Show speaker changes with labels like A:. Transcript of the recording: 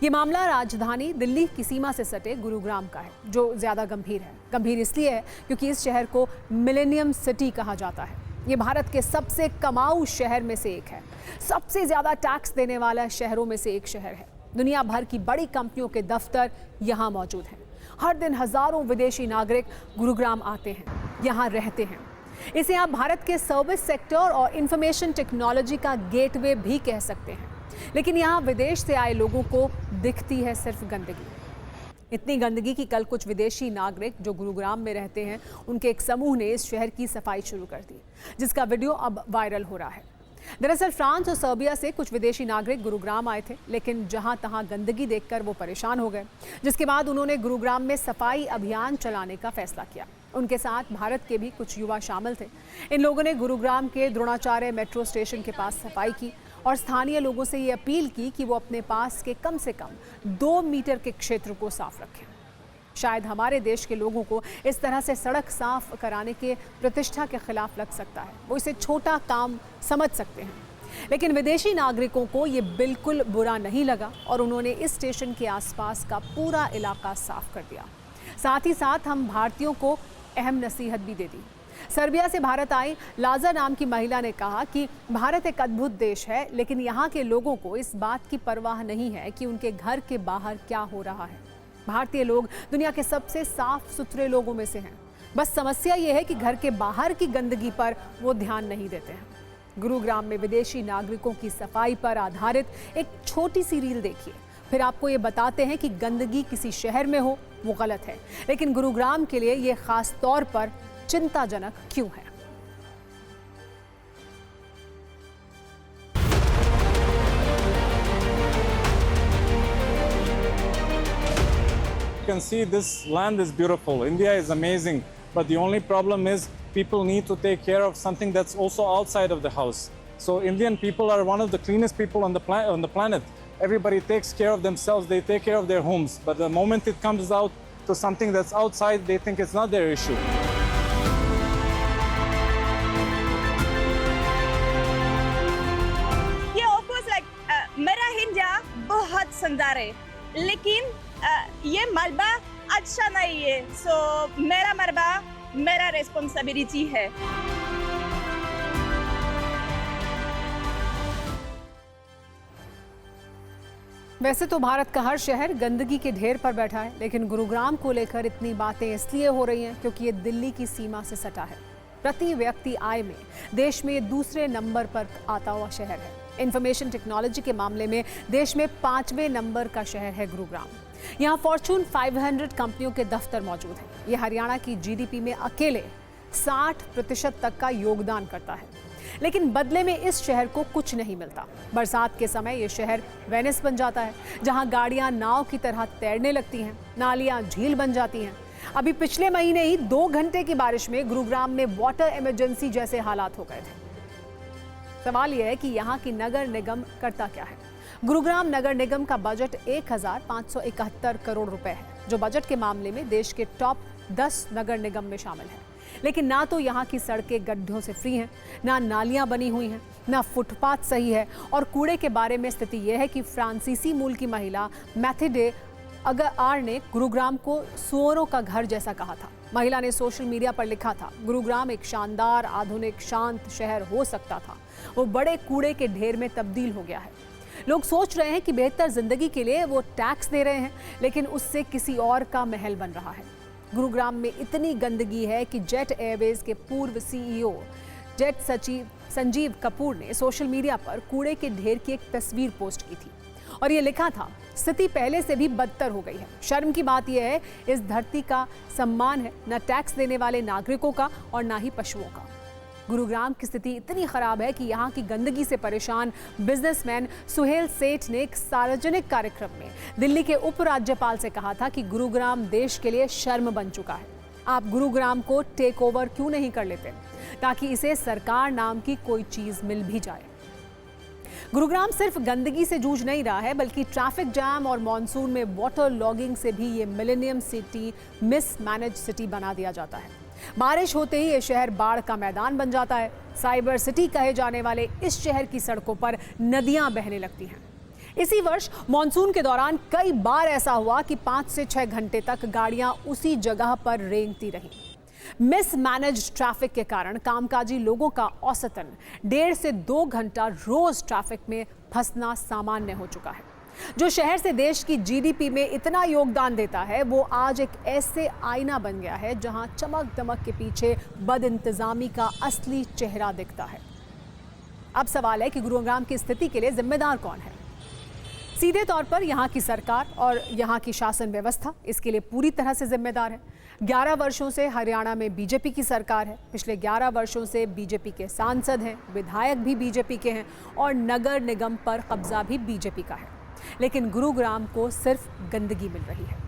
A: ये मामला राजधानी दिल्ली की सीमा से सटे गुरुग्राम का है, जो ज़्यादा गंभीर है। गंभीर इसलिए है क्योंकि इस शहर को मिलेनियम सिटी कहा जाता है। ये भारत के सबसे कमाऊ शहर में से एक है, सबसे ज़्यादा टैक्स देने वाला शहरों में से एक शहर है। दुनिया भर की बड़ी कंपनियों के दफ्तर यहाँ मौजूद हैं। हर दिन हज़ारों विदेशी नागरिक गुरुग्राम आते हैं, यहाँ रहते हैं। इसे आप भारत के सर्विस सेक्टर और इंफॉर्मेशन टेक्नोलॉजी का गेटवे भी कह सकते हैं। लेकिन यहाँ विदेश से आए लोगों को दिखती है सिर्फ गंदगी। इतनी गंदगी कि कल कुछ विदेशी नागरिक जो गुरुग्राम में रहते हैं, उनके एक समूह ने इस शहर की सफाई शुरू कर दी, जिसका वीडियो अब वायरल हो रहा है। दरअसल फ्रांस और सर्बिया से कुछ विदेशी नागरिक गुरुग्राम आए थे, लेकिन जहां तहां गंदगी देखकर वो परेशान हो गए, जिसके बाद उन्होंने गुरुग्राम में सफाई अभियान चलाने का फैसला किया। उनके साथ भारत के भी कुछ युवा शामिल थे। इन लोगों ने गुरुग्राम के द्रोणाचार्य मेट्रो स्टेशन के पास सफाई की और स्थानीय लोगों से ये अपील की कि वो अपने पास के कम से कम 2 मीटर के क्षेत्र को साफ रखें। शायद हमारे देश के लोगों को इस तरह से सड़क साफ कराने के प्रतिष्ठा के खिलाफ लग सकता है, वो इसे छोटा काम समझ सकते हैं, लेकिन विदेशी नागरिकों को ये बिल्कुल बुरा नहीं लगा और उन्होंने इस स्टेशन के आसपास का पूरा इलाका साफ कर दिया। साथ ही साथ हम भारतीयों को अहम नसीहत भी दे दी। सर्बिया से भारत आई लाजा नाम की महिला ने कहा कि भारत एक अद्भुत देश है, लेकिन यहाँ के लोगों को इस बात की परवाह नहीं है कि उनके घर के बाहर क्या हो रहा है। भारतीय लोग दुनिया के सबसे साफ सुथरे लोगों में से हैं। बस समस्या ये है कि घर के बाहर की गंदगी पर वो ध्यान नहीं देते हैं। गुरुग्राम में विदेशी नागरिकों की सफाई पर आधारित एक छोटी सी रील देखिए, फिर आपको ये बताते हैं कि गंदगी किसी शहर में हो वो गलत है, लेकिन गुरुग्राम के लिए ये खास तौर पर चिंताजनक क्यों है।
B: You can see this land is beautiful. India is amazing, but the only problem is people need to take care of something that's also outside of the house. So Indian people are one of the cleanest people on the planet. Everybody takes care of themselves, they take care of their homes, but the moment it comes out to something that's outside, they think it's not their issue.
C: Yeah, of course, like मेरा India बहुत सुंदर है, लेकिन ये मलबा अच्छा नहीं है, so मेरा मलबा मेरा रिस्पॉन्सिबिलिटी है।
A: वैसे तो भारत का हर शहर गंदगी के ढेर पर बैठा है, लेकिन गुरुग्राम को लेकर इतनी बातें इसलिए हो रही हैं क्योंकि ये दिल्ली की सीमा से सटा है। प्रति व्यक्ति आय में देश में दूसरे नंबर पर आता हुआ शहर है। इंफॉर्मेशन टेक्नोलॉजी के मामले में देश में 5वें नंबर का शहर है गुरुग्राम। यहाँ फॉर्च्यून 500 कंपनियों के दफ्तर मौजूद हैं। ये हरियाणा की जीडीपी में अकेले 60% तक का योगदान करता है, लेकिन बदले में इस शहर को कुछ नहीं मिलता। बरसात के समय ये शहर वेनिस बन जाता है, जहाँ गाड़ियाँ नाव की तरह तैरने लगती हैं, नालियाँ झील बन जाती हैं। अभी पिछले महीने ही 2 घंटे की बारिश में गुरुग्राम में वाटर इमरजेंसी जैसे हालात हो गए थे। सवाल यह है कि यहाँ की नगर निगम करता क्या है। गुरुग्राम नगर निगम का बजट 1571 करोड़ रुपए है, जो बजट के मामले में देश के टॉप 10 नगर निगम में शामिल है। लेकिन ना तो यहाँ की सड़कें गड्ढों से फ्री हैं, ना नालियाँ बनी हुई हैं, ना फुटपाथ सही है, और कूड़े के बारे में स्थिति यह है कि फ्रांसीसी मूल की महिला मैथिडे अगर ने गुरुग्राम को सुअरों का घर जैसा कहा था। महिला ने सोशल मीडिया पर लिखा था, गुरुग्राम एक शानदार, आधुनिक, शांत शहर हो सकता था, वो बड़े कूड़े के ढेर में तब्दील हो गया है। लोग सोच रहे हैं कि बेहतर जिंदगी के लिए वो टैक्स दे रहे हैं, लेकिन उससे किसी और का महल बन रहा है। गुरुग्राम में इतनी गंदगी है कि जेट एयरवेज के पूर्व सीईओ जेट सचिव संजीव कपूर ने सोशल मीडिया पर कूड़े के ढेर की एक तस्वीर पोस्ट की थी और ये लिखा था, स्थिति पहले से भी बदतर हो गई है। शर्म की बात यह है, इस धरती का सम्मान है न टैक्स देने वाले नागरिकों का और ना ही पशुओं का। गुरुग्राम की स्थिति इतनी खराब है कि यहाँ की गंदगी से परेशान बिजनेसमैन सुहेल सेठ ने एक सार्वजनिक कार्यक्रम में दिल्ली के उपराज्यपाल से कहा था कि गुरुग्राम देश के लिए शर्म बन चुका है। आप गुरुग्राम को टेक ओवर क्यों नहीं कर लेते, ताकि इसे सरकार नाम की कोई चीज मिल भी जाए। गुरुग्राम सिर्फ गंदगी से जूझ नहीं रहा है, बल्कि ट्रैफिक जैम और मॉनसून में वाटर लॉगिंग से भी ये मिलेनियम सिटी मिसमैनेज सिटी बना दिया जाता है। बारिश होते ही ये शहर बाढ़ का मैदान बन जाता है। साइबर सिटी कहे जाने वाले इस शहर की सड़कों पर नदियां बहने लगती हैं। इसी वर्ष मॉनसून के दौरान कई बार ऐसा हुआ कि 5 से 6 घंटे तक गाड़ियां उसी जगह पर रेंगती रहीं। मिसमैनेज्ड ट्रैफिक के कारण कामकाजी लोगों का औसतन 1.5 से 2 घंटा रोज ट्रैफिक में फंसना सामान्य हो चुका है। जो शहर से देश की जीडीपी में इतना योगदान देता है, वो आज एक ऐसे आईना बन गया है जहां चमक दमक के पीछे बदइंतजामी का असली चेहरा दिखता है। अब सवाल है कि गुरुग्राम की स्थिति के लिए जिम्मेदार कौन है? सीधे तौर पर यहाँ की सरकार और यहाँ की शासन व्यवस्था इसके लिए पूरी तरह से जिम्मेदार है। 11 वर्षों से हरियाणा में बीजेपी की सरकार है। पिछले 11 वर्षों से बीजेपी के सांसद हैं, विधायक भी बीजेपी के हैं और नगर निगम पर कब्जा भी बीजेपी का है। लेकिन गुरुग्राम को सिर्फ गंदगी मिल रही है।